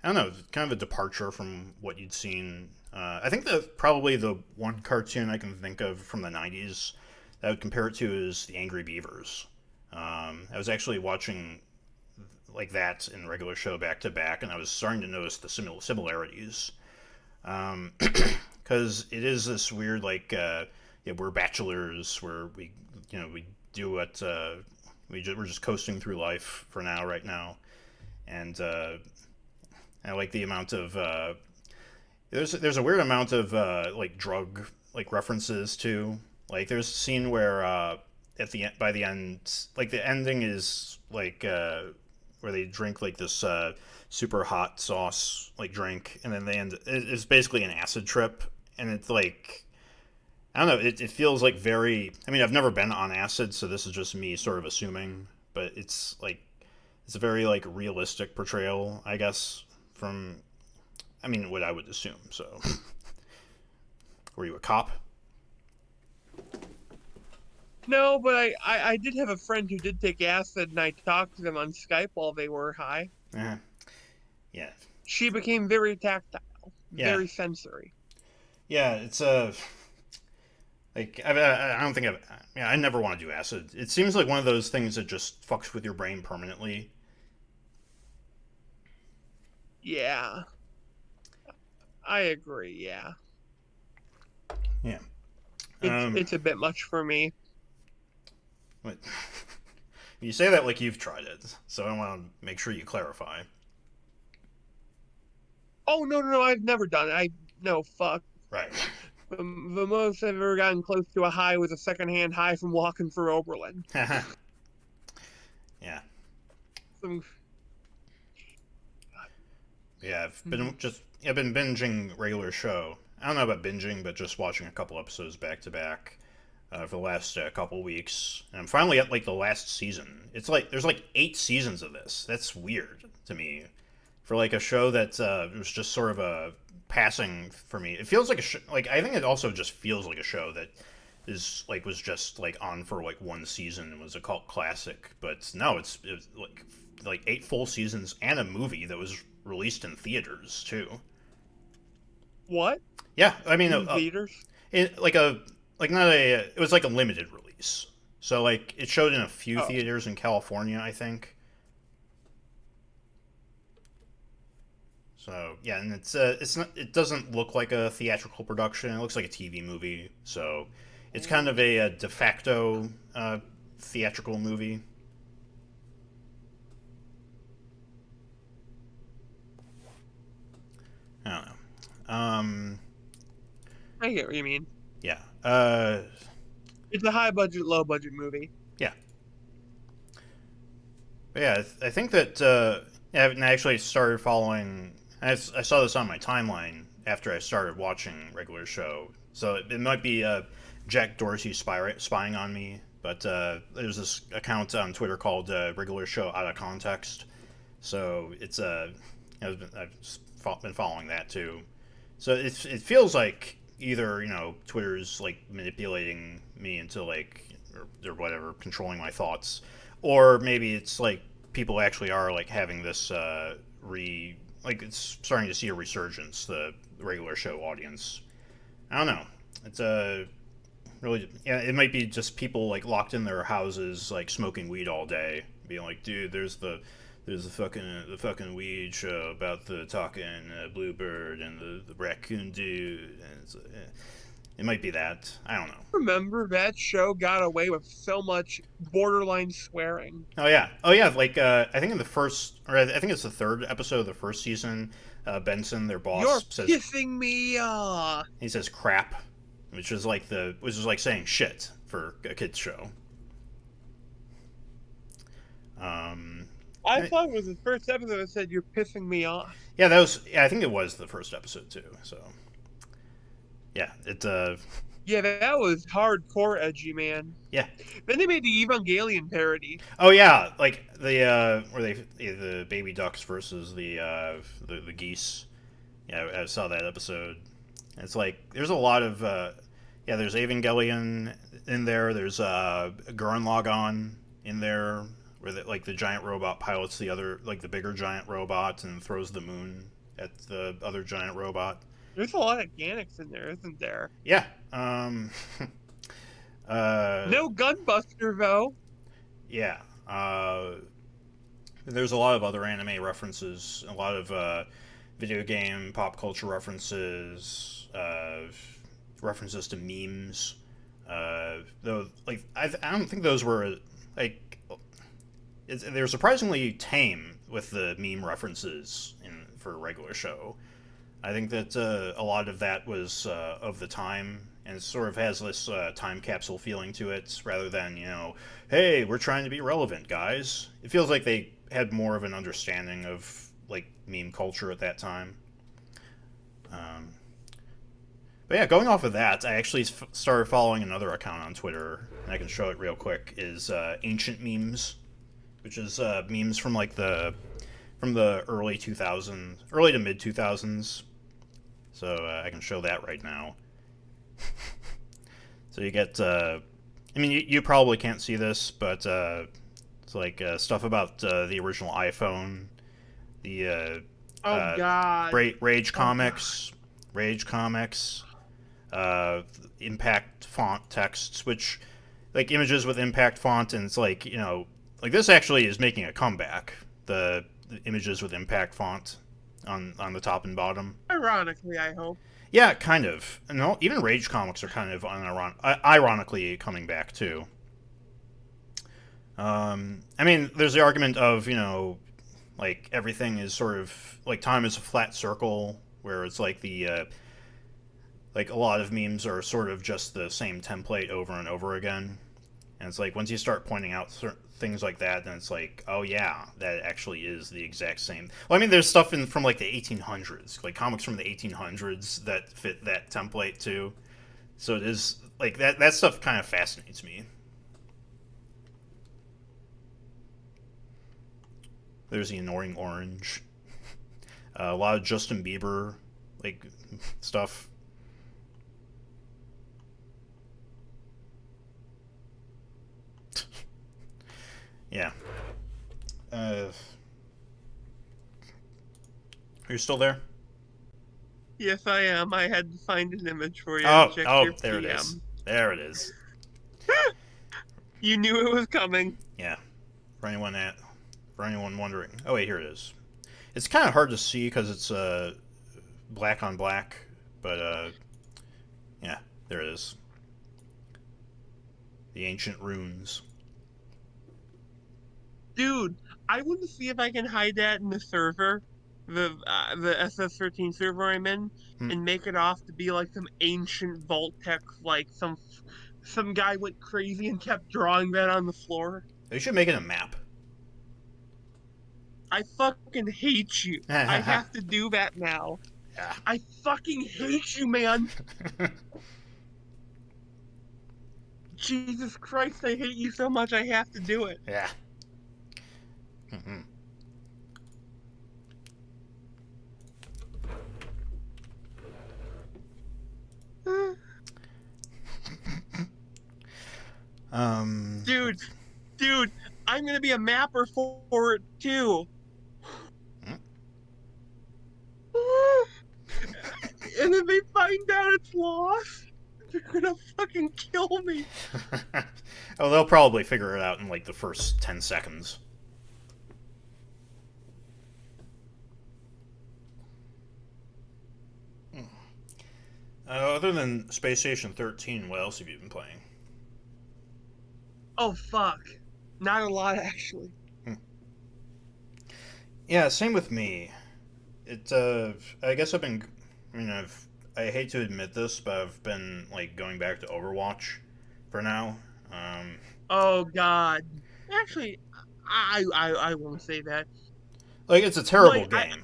I don't know, kind of a departure from what you'd seen. I think that probably the one cartoon I can think of from the '90s that I would compare it to is the Angry Beavers. I was actually watching like that in regular show back to back, and I was starting to notice the similarities. Because it is this weird like yeah, we're bachelors, where we do what we're just coasting through life for now, right now, and I like the amount of there's a weird amount of like drug like references too. Like there's a scene where at the by the end, like the ending is like where they drink like this super hot sauce like drink, and then they end. It's basically an acid trip, and it's like I don't know. It feels like very. I mean, I've never been on acid, so this is just me sort of assuming. But it's like it's a very like realistic portrayal, I guess. From I mean, what I would assume. So, were you a cop? No, but I did have a friend who did take acid, and I talked to them on Skype while they were high. Uh, yeah, She became very tactile, yeah, very sensory. yeah. It's a like I don't think I've. Yeah, I never want to do acid. It seems like one of those things that just fucks with your brain permanently. Yeah, I agree. Yeah, Yeah. it's a bit much for me. But you say that like you've tried it, so I want to make sure you clarify. Oh no, no, no! I've never done it. I no fuck. Right. The most I've ever gotten close to a high was a secondhand high from walking through Oberlin. Yeah. Some, Yeah, I've been binging regular show. I don't know about binging, but just watching a couple episodes back to back for the last couple weeks. And I'm finally at like the last season. It's like there's like 8 seasons of this. That's weird to me for like a show that was just sort of a passing for me. It feels like like I think it also just feels like a show that is like was just like on for like one season and was a cult classic. But no, it's like 8 full seasons and a movie that was released in theaters too. what? Yeah, I mean, In theaters? like a like not a it was like a limited release. So like it showed in a few Oh, theaters in California, I think. So yeah, and it's not it doesn't look like a theatrical production. It looks like a TV movie. So it's kind of a de facto theatrical movie. I don't know. I get what you mean. Yeah. It's a high budget, low budget movie. Yeah. But yeah, I think that yeah, I actually started following. I saw this on my timeline after I started watching regular show, so it might be Jack Dorsey spying on me. But there's this account on Twitter called Regular Show Out of Context, so it's I've been following that too. So it feels like either Twitter's like manipulating me into like or whatever, controlling my thoughts, or maybe it's like people actually are like having this like it's starting to see a resurgence, the regular show audience. I don't know. It's a really, yeah, it might be just people like locked in their houses like smoking weed all day, being like, dude, there's the fucking weed show about the talking bluebird and the raccoon dude, and it might be that. I don't know. Remember that show got away with so much borderline swearing. Oh yeah. Like I think in the first, or I think it's the third episode of the first season, Benson, their You're boss, says pissing me off. he says crap, which is like saying shit for a kids show. Um, I thought it was the first episode that said you're pissing me off. yeah, that was. Yeah, I think it was the first episode too. So yeah, it. Yeah, that was hardcore edgy, man. Yeah. Then they made the Evangelion parody. Oh yeah, like the where the baby ducks versus the geese. Yeah, I saw that episode. It's like there's a lot of yeah. There's Evangelion in there. There's Gurren Lagann in there, where like the giant robot pilots the other like the bigger giant robot and throws the moon at the other giant robot. There's a lot of Gannix in there, isn't there? Yeah. No Gunbuster though. Yeah. There's a lot of other anime references, a lot of video game pop culture references, references to memes. Though, like, I don't think those were like they're surprisingly tame with the meme references for a regular show. I think that a lot of that was of the time, and it sort of has this time capsule feeling to it, rather than hey, we're trying to be relevant, guys. It feels like they had more of an understanding of like meme culture at that time. Um, but yeah, going off of that, I actually started following another account on Twitter, and I can show it real quick. Is Ancient Memes, which is memes from like the early 2000s, early to mid 2000s. So I can show that right now. So you get, I mean, you probably can't see this, but it's like stuff about the original iPhone, the Oh uh, God. Rage Oh God. Comics, Rage Comics, uh, Impact font texts, which like images with Impact font, and it's like like this actually is making a comeback. The images with Impact font on the top and bottom. Ironically, I hope. Yeah, kind of. And even Rage comics are kind of ironically coming back too. I mean, there's the argument of like everything is sort of like time is a flat circle, where it's like like a lot of memes are sort of just the same template over and over again. And it's like once you start pointing out certain things like that, then it's like, oh yeah, that actually is the exact same. Well, I mean, there's stuff from like the 1800s, like comics from the 1800s that fit that template too. So it is like that stuff kind of fascinates me. There's the annoying orange, a lot of Justin Bieber like stuff. Yeah. Are you still there? Yes, I am. I had to find an image for you and Oh, check oh, your there it is. PM. There it is. You knew it was coming. Yeah. For anyone wondering. Oh wait, here it is. It's kind of hard to see because it's black on black, but yeah, there it is. The ancient runes. Dude, I want to see if I can hide that in the server, the SS13 server I'm in, Hmm. and make it off to be like some ancient vault tech, like some guy went crazy and kept drawing that on the floor. They should make it a map. I fucking hate you. I Yeah. have to do that now. I fucking hate you, man. Jesus Christ, I hate you so much I have to do it. Yeah. Mm-hmm. Um. Dude, dude, I'm gonna be a mapper for it too. Hmm? And if they find out it's lost, they're gonna fucking kill me. Oh, they'll probably figure it out in like the first 10 seconds. Other than Space Station 13, what else have you been playing? Oh fuck. Not a lot actually. Hmm. Yeah, same with me. It. I guess I've been. I mean, I hate to admit this, but I've been like going back to Overwatch for now. Um, Oh god. Actually, I won't say that. like it's a terrible Like I game.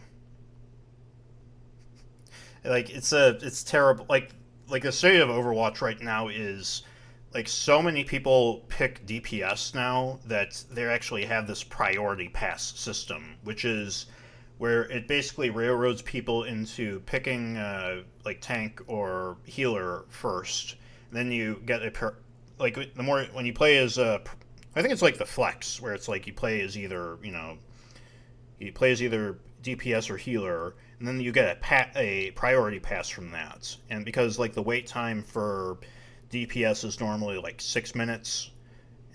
Like it's terrible. Like the state of Overwatch right now is like so many people pick DPS now that they actually have this priority pass system, which is where it basically railroads people into picking like tank or healer first. And then you get like the more when you play as I think it's like the flex where it's like you play as either he plays either DPS or healer, and then you get a priority pass from that. And because like the wait time for DPS is normally like 6 minutes,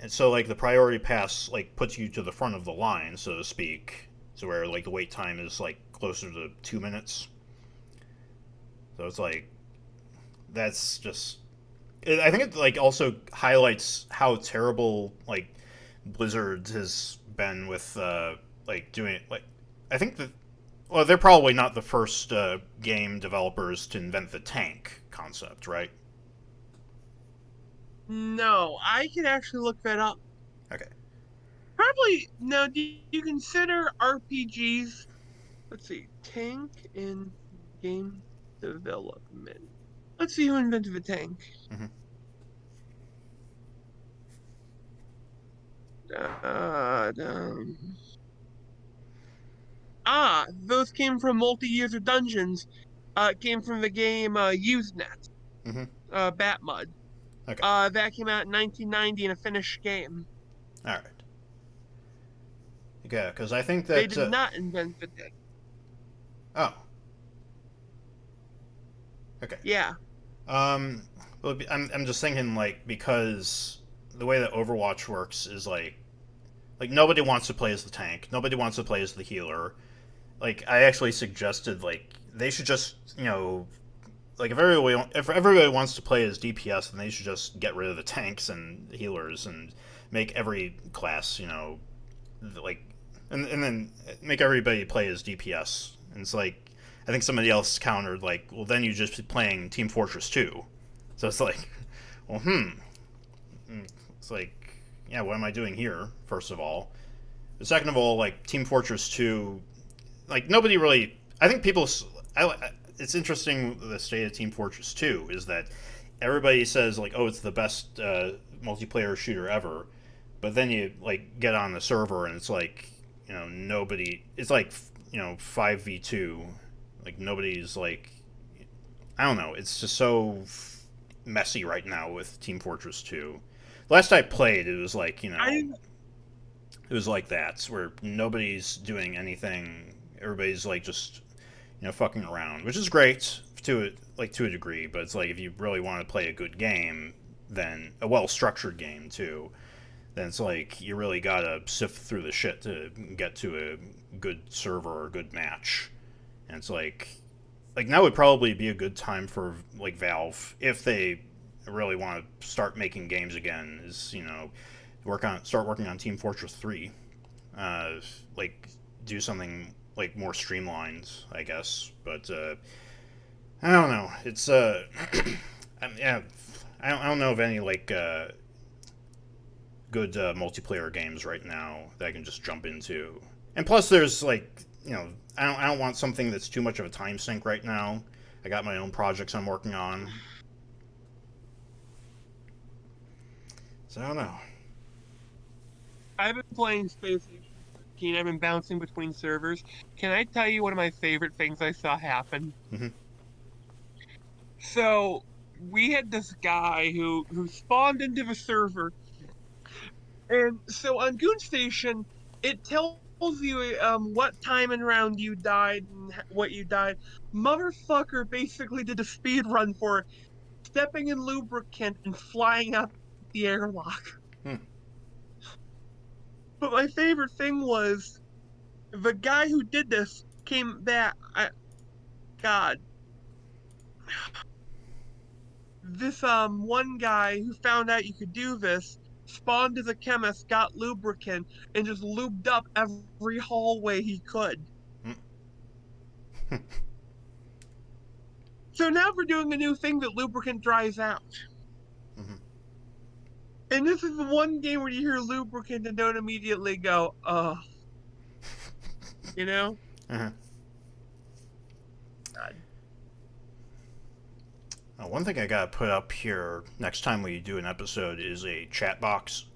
And so like the priority pass like puts you to the front of the line, so to speak. So where like the wait time is like closer to 2 minutes. So it's like that's just. I think it like also highlights how terrible like Blizzard has been with like doing like. I think that well they're probably not the first game developers to invent the tank concept, right? No, I can actually look that up. Okay. Probably no. Do you consider RPGs? Let's see, tank in game development. Let's see who invented the tank. Mm-hmm. Um, those came from multi-user dungeons. It came from the game Usenet, Mm-hmm. Batmud. Okay. That came out in 1990 in a Finnish game. All right. Yeah, because I think They that did not invent the tank. oh, okay. Yeah. Um, well, I'm just thinking like because the way that Overwatch works is like nobody wants to play as the tank, nobody wants to play as the healer. Like I actually suggested like they should just like if everybody wants to play as DPS, then they should just get rid of the tanks and healers and make every class like and then make everybody play as DPS. And it's like I think somebody else countered like, well, then you just be playing Team Fortress 2. So it's like, well, it's like, yeah, what am I doing here? First of all, but second of all, like Team Fortress 2, like nobody really. I think people. It's interesting the state of Team Fortress 2 is that everybody says like, oh, it's the best multiplayer shooter ever, but then you like get on the server and it's like nobody. It's like 5v2. Like nobody's like I don't know. It's just so messy right now with Team Fortress 2. Last I played, it was like I it was like that where nobody's doing anything. Everybody's like just fucking around, which is great to a degree. But it's like if you really want to play a good game, then a well structured game too, then it's like you really gotta sift through the shit to get to a good server or a good match. And it's like now would probably be a good time for like Valve if they really want to start making games again. Is start working on Team Fortress 3, uh, like do something like more streamlined, I guess. But I don't know. It's yeah, I don't know of any like good multiplayer games right now that I can just jump into. And plus, there's like I don't want something that's too much of a time sink right now. I got my own projects I'm working on, so I don't know. I've been playing Space Station 13. I've been bouncing between servers. Can I tell you one of my favorite things I saw happen? Mm-hmm. So we had this guy who spawned into the server, and so on Goon Station, it tells you what time and round you died and what you died. Motherfucker basically did a speed run for it, stepping in lubricant and flying out the airlock. Hmm. But my favorite thing was the guy who did this came back. God, this one guy who found out you could do this spawned as a chemist, got lubricant, and just lubed up every hallway he could. Hmm. So now we're doing a new thing that lubricant dries out. Mm-hmm. And this is the one game where you hear lubricant and don't immediately go, oh, you know? Uh-huh. God. One thing I gotta put up here next time we do an episode is a chat box,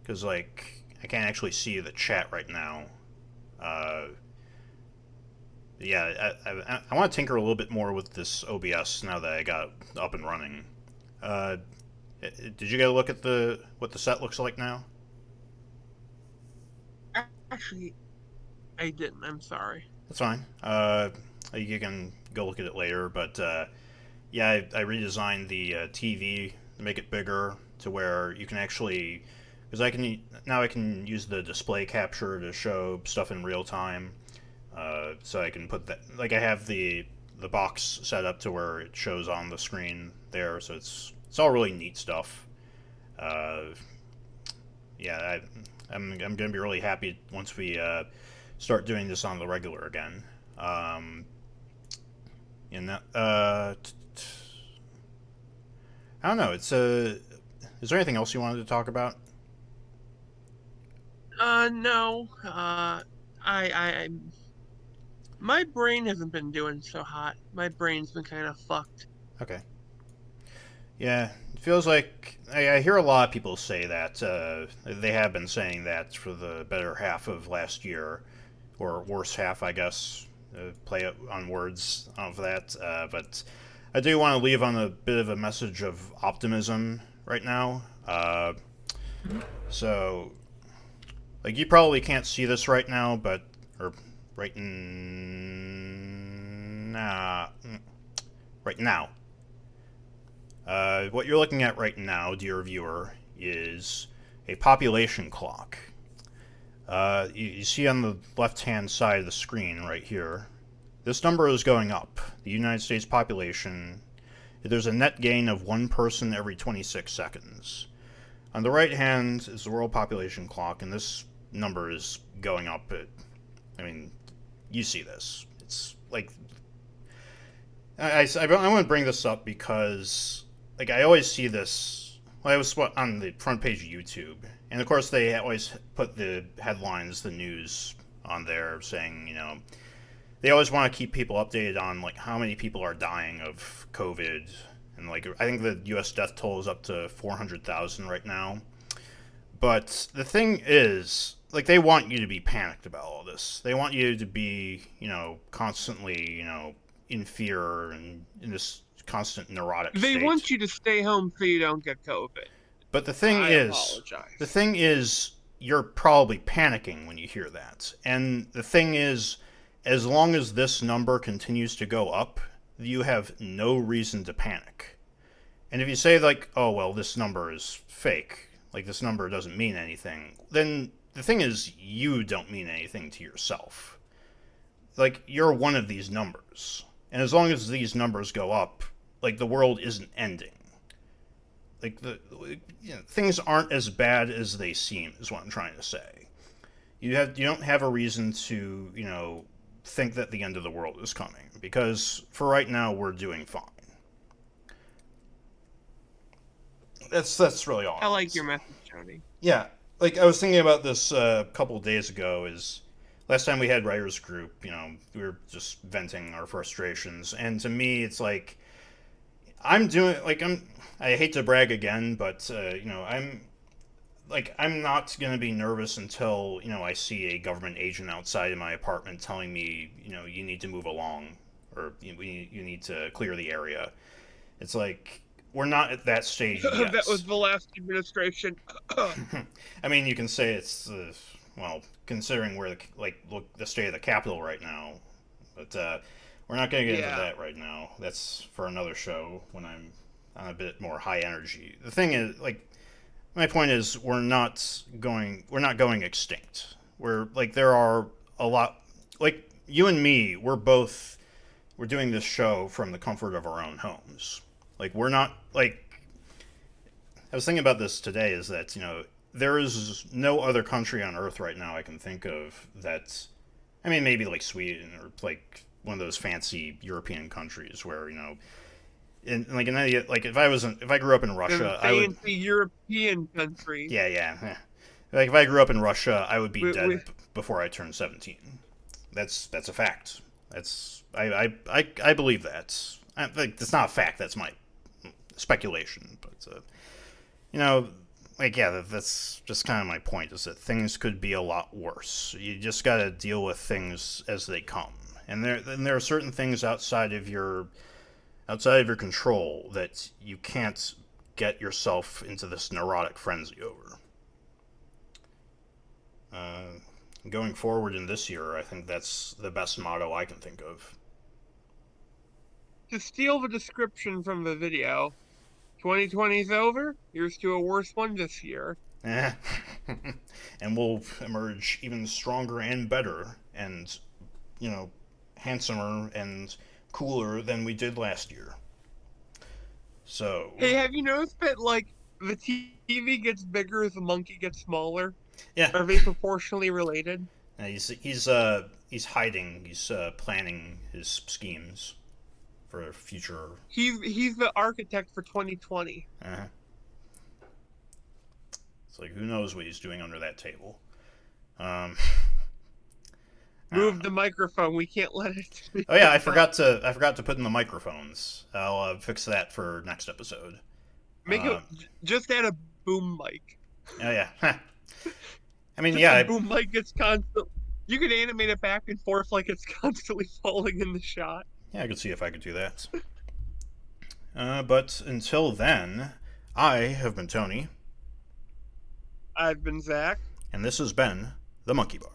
because like I can't actually see the chat right now. Uh, yeah, I want to tinker a little bit more with this OBS now that I got up and running. Uh, did you get a look at what the set looks like now? Actually, I didn't. I'm sorry. That's fine. You can go look at it later, but yeah, I redesigned the TV to make it bigger to where you can actually because I can use the display capture to show stuff in real time. So I can put that, like, I have the box set up to where it shows on the screen there, so it's all really neat stuff. Uh, yeah, I'm gonna be really happy once we start doing this on the regular again. And that, I don't know. It's Is there anything else you wanted to talk about? No. I my brain hasn't been doing so hot. My brain's been kind of fucked. Okay. Yeah, it feels like I hear a lot of people say that. They have been saying that for the better half of last year, or worse half, I guess. Play it on words of that. But I do want to leave on a bit of a message of optimism right now. So, like, you probably can't see this right now, but or right now, right now. What you're looking at right now, dear viewer, is a population clock. You see on the left-hand side of the screen right here, this number is going up. The United States population, there's a net gain of one person every 26 seconds. On the right hand is the world population clock, and this number is going up. I mean, you see this. It's like I want to bring this up because, like, I always see this. Well, I was on the front page of YouTube, and of course they always put the headlines, the news on there, saying, they always want to keep people updated on, like, how many people are dying of COVID, and, like, I think the U.S. death toll is up to 400,000 right now. But the thing is, like, they want you to be panicked about all this. They want you to be, constantly, in fear and in this constant neurotic They state. want you to stay home so you don't get COVID. But I apologize. the thing is, you're probably panicking when you hear that. And the thing is, as long as this number continues to go up, you have no reason to panic. And if you say, like, oh, well, this number is fake, like, this number doesn't mean anything, then the thing is, you don't mean anything to yourself. Like, you're one of these numbers. And as long as these numbers go up, like, the world isn't ending. Like, things aren't as bad as they seem, is what I'm trying to say. You don't have a reason to, think that the end of the world is coming, because for right now we're doing fine. That's really all. I like your message, Tony. Yeah, like, I was thinking about this a couple of days ago. Is last time we had writers group, we were just venting our frustrations, and to me, it's like I hate to brag again, but I'm not gonna be nervous until I see a government agent outside of my apartment telling me you need to move along, or you need to clear the area. It's like, we're not at that stage yet. That was the last administration. I mean, you can say it's well, considering where look the state of the Capitol right now, but we're not going to get into that right now. That's for another show when I'm on a bit more high energy. The thing is, like, my point is, we're not going extinct. We're like, there are a lot, like, you and me, we're doing this show from the comfort of our own homes. Like, we're not, like, I was thinking about this today, is that, there is no other country on Earth right now I can think of that, I mean, maybe like Sweden, or like one of those fancy European countries where, if I grew up in Russia, I would, fancy European country. yeah. Like, if I grew up in Russia, I would be dead before I turned 17. That's a fact. I believe that. Like, that's not a fact. That's my speculation. But that's just kind of my point. Is that things could be a lot worse. You just got to deal with things as they come, and there are certain things outside of your control that you can't get yourself into this neurotic frenzy over. Going forward in this year, I think that's the best motto I can think of. To steal the description from the video, 2020's over. Here's to a worse one this year. Eh. And we'll emerge even stronger and better and, you know, handsomer and cooler than we did last year. So, Hey, have you noticed that like the TV gets bigger as the monkey gets smaller? yeah, Are they proportionally related? he's hiding. He's planning his schemes for future. He's the architect for 2020. Uh, it's like who knows what he's doing under that table. Um, I don't Move know. the microphone. We can't let it be Oh yeah, picked up. I forgot to put in the microphones. I'll fix that for next episode. Make it Uh, just add a boom mic. oh yeah, I mean Just yeah, a boom mic gets constant. You can animate it back and forth like it's constantly falling in the shot. yeah, I could see if I could do that. But until then, I have been Tony, I've been Zach. and this has been the Monkey Bar.